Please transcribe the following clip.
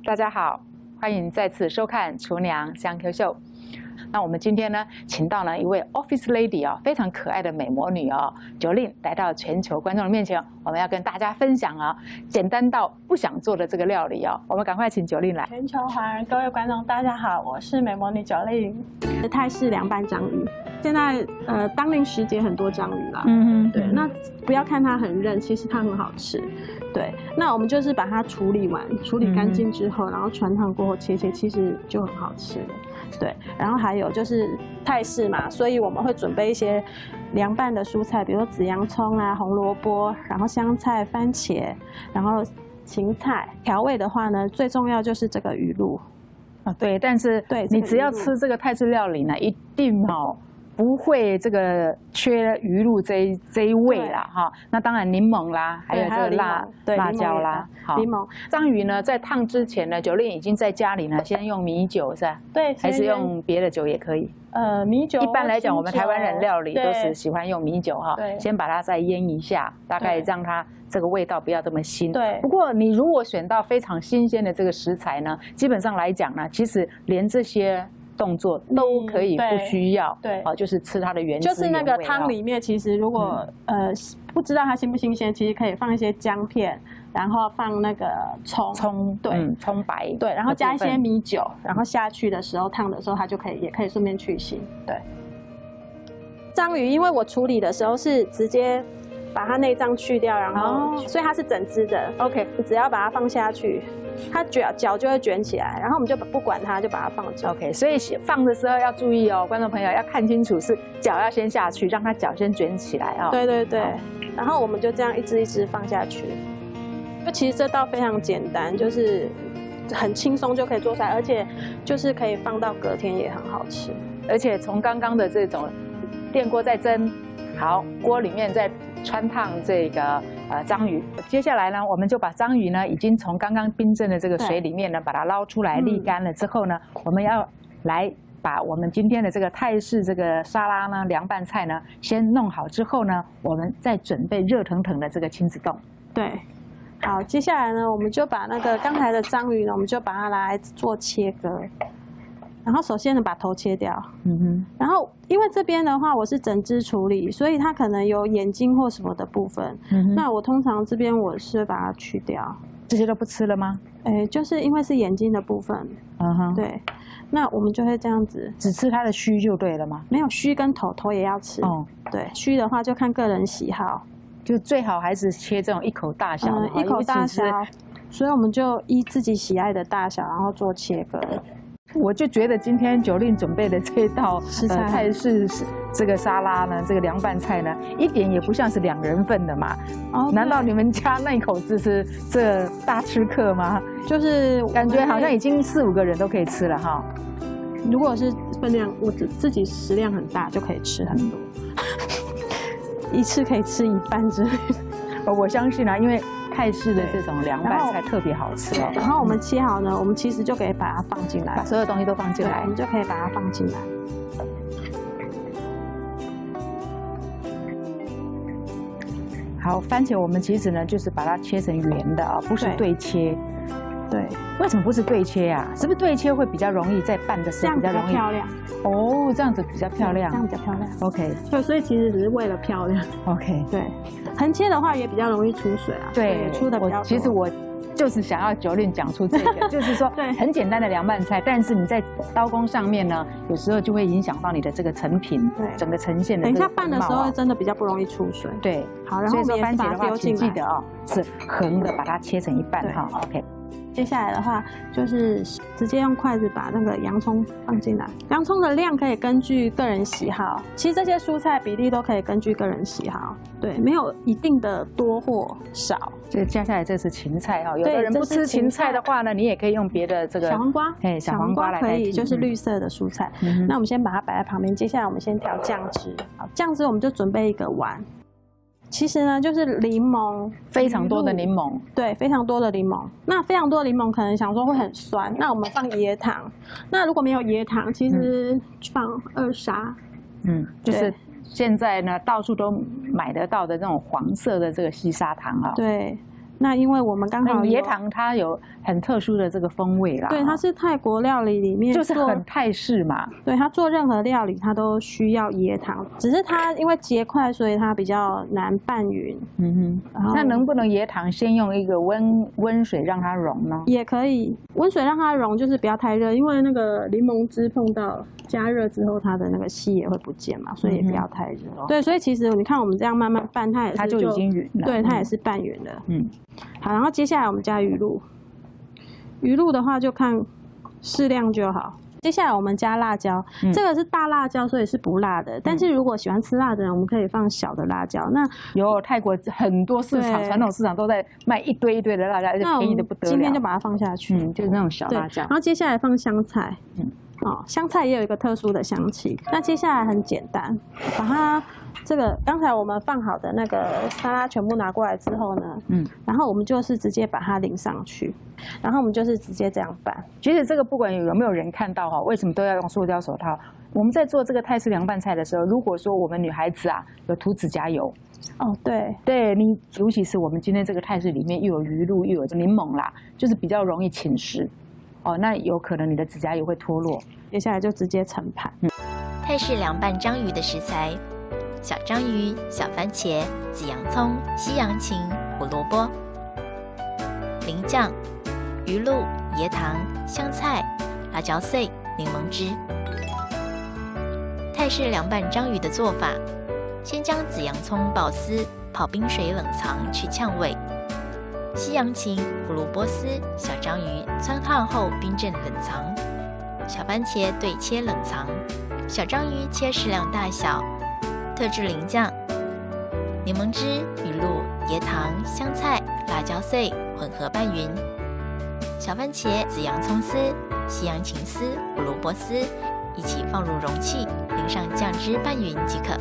大家好，欢迎再次收看《厨娘香 Q 秀》。那我们今天呢，请到了一位 Office Lady 啊，非常可爱的美魔女哦，Jolin 来到全球观众的面前，我们要跟大家分享啊，简单到不想做的这个料理哦。我们赶快请Jolin来。全球华人各位观众，大家好，我是美魔女Jolin。泰式凉拌章鱼，现在当令时节很多章鱼啦，对，那不要看它很韧，其实它很好吃。对，那我们就是把它处理完，处理干净之后，然后传烫过后切，其实就很好吃了。对，然后还有就是泰式嘛，所以我们会准备一些凉拌的蔬菜，比如说紫洋葱啊、红萝卜，然后香菜、番茄，然后芹菜。调味的话呢，最重要就是这个鱼露。对，但是你只要吃这个泰式料理呢，一定不会这个缺鱼露这一味啦哈。那当然柠檬啦，还有这个辣椒啦。好，柠檬。章鱼呢，在烫之前呢，Jolin已经在家里呢，先用米酒是吧？对，还是用别的酒也可以。米酒。一般来讲，我们台湾人料理都是喜欢用米酒哈，先把它再腌一下，大概让它这个味道不要这么腥。对。不过你如果选到非常新鲜的这个食材呢，基本上来讲呢，其实连这些动作都可以不需要，对，就是吃它的原汁原味。就是那个汤里面，其实如果不知道它新不新鲜，其实可以放一些姜片，然后放那个葱，对，葱白，对，然后加一些米酒，然后下去的时候烫的时候，它就也可以顺便去腥。对，章鱼因为我处理的时候是直接把它内脏去掉，然后所以它是整只的。OK， 你只要把它放下去，它脚就会卷起来，然后我们就不管它，就把它放着。OK， 所以放的时候要注意哦，观众朋友要看清楚，是脚要先下去，让它脚先卷起来哦。对对对，然后我们就这样一只一只放下去。就其实这道非常简单，就是很轻松就可以做出来，而且就是可以放到隔天也很好吃。而且从刚刚的这种电锅在蒸，好，锅里面再穿烫这个章鱼。接下来呢，我们就把章鱼呢已经从刚刚冰镇的这个水里面呢把它捞出来沥干了之后呢，我们要来把我们今天的这个泰式这个沙拉呢凉拌菜呢先弄好之后呢，我们再准备热腾腾的这个亲子冻。对，好，接下来呢，我们就把那个刚才的章鱼呢，我们就把它来做切割。然后首先呢，把头切掉。然后因为这边的话，我是整只处理，所以它可能有眼睛或什么的部分。那我通常这边我是把它去掉。这些都不吃了吗？就是因为是眼睛的部分。对。那我们就会这样子，只吃它的须就对了吗？没有须跟头也要吃。对，须的话就看个人喜好，就最好还是切这种一口大小的。一口大小。所以我们就依自己喜爱的大小，然后做切割。我就觉得今天Jolin准备的这道泰式这个沙拉呢，这个凉拌菜呢，一点也不像是2人份的嘛。难道你们家那一口子是这大吃客吗？就是感觉好像已经4、5个人都可以吃了哈。如果是分量，我自己食量很大，就可以吃很多，一次可以吃一半之类的。我相信啊，因为泰式的这种凉拌菜特别好吃哦。然后我们切好呢，我们其实就可以把它放进来，把所有东西都放进来，我们就可以把它放进来。好，番茄我们其实呢就是把它切成圆的啊，不是对切。对，为什么不是对切呀？是不是对切会比较容易在拌的时候比较容易漂亮？哦，这样子比较漂亮，这样比较漂亮。OK， 对，所以其实只是为了漂亮。OK， 对，横切的话也比较容易出水啊。对，出的比较多。其实我就是想要Jolin讲出这个，就是说很简单的凉拌菜，但是你在刀工上面呢，有时候就会影响到你的这个成品，整个呈现的。等一下拌的时候真的比较不容易出水。对，好，然后所以说番茄的话，请记得哦，是横的把它切成一半哈。OK。接下来的话，就是直接用筷子把那个洋葱放进来。洋葱的量可以根据个人喜好，其实这些蔬菜比例都可以根据个人喜好，对，没有一定的多或少。这接下来这是芹菜哈，有的人不吃芹菜的话呢，你也可以用别的这个小黄瓜，小黄瓜来可以，就是绿色的蔬菜。那我们先把它摆在旁边，接下来我们先调酱汁。好，酱汁我们就准备一个碗。其实呢，就是柠檬，非常多的柠檬，对，非常多的柠檬。那非常多的柠檬，可能想说会很酸，那我们放椰糖。那如果没有椰糖，其实放2砂。就是现在呢，到处都买得到的那种黄色的这个细砂糖啊。对，那因为我们刚好椰糖它有很特殊的这个风味啦，对，它是泰国料理里面就是很泰式嘛。对，它做任何料理它都需要椰糖，只是它因为结块，所以它比较难拌匀。那能不能椰糖先用一个温水让它溶呢？也可以，温水让它溶，就是不要太热，因为那个柠檬汁碰到加热之后，它的那个烯也会不见嘛，所以也不要太热。对，所以其实你看我们这样慢慢拌，它就已经匀了。对，它也是拌匀了。好，然后接下来我们加鱼露。鱼露的话就看适量就好。接下来我们加辣椒，这个是大辣椒，所以是不辣的。但是如果喜欢吃辣的人，我们可以放小的辣椒。那有泰国很多市场，传统市场都在卖一堆一堆的辣椒，而且便宜的不得了。今天就把它放下去，就是那种小辣椒。然后接下来放香菜，香菜也有一个特殊的香气。那接下来很简单，把它这个刚才我们放好的那个沙拉全部拿过来之后呢，然后我们就是直接把它淋上去，然后我们就是直接这样拌。其实这个不管有没有人看到哈，为什么都要用塑胶手套？我们在做这个泰式凉拌菜的时候，如果说我们女孩子啊有涂指甲油，对你，尤其是我们今天这个泰式里面又有鱼露又有柠檬啦，就是比较容易侵蚀。那有可能你的指甲油会脱落。接下来就直接盛盘。泰式凉拌章鱼的食材：小章鱼、小番茄、紫洋葱、西洋芹、胡萝卜、淋酱、鱼露、椰糖、香菜、辣椒碎、柠檬汁。泰式凉拌章鱼的做法：先将紫洋葱爆丝，泡冰水冷藏去呛味。西洋芹、胡萝卜丝、小章鱼汆烫后冰镇冷藏，小番茄对切冷藏，小章鱼切适量大小，特制淋酱、柠檬汁、鱼露、椰糖、香菜、辣椒碎混合拌匀，小番茄、紫洋葱丝、西洋芹丝、胡萝卜丝一起放入容器，淋上酱汁拌匀即可。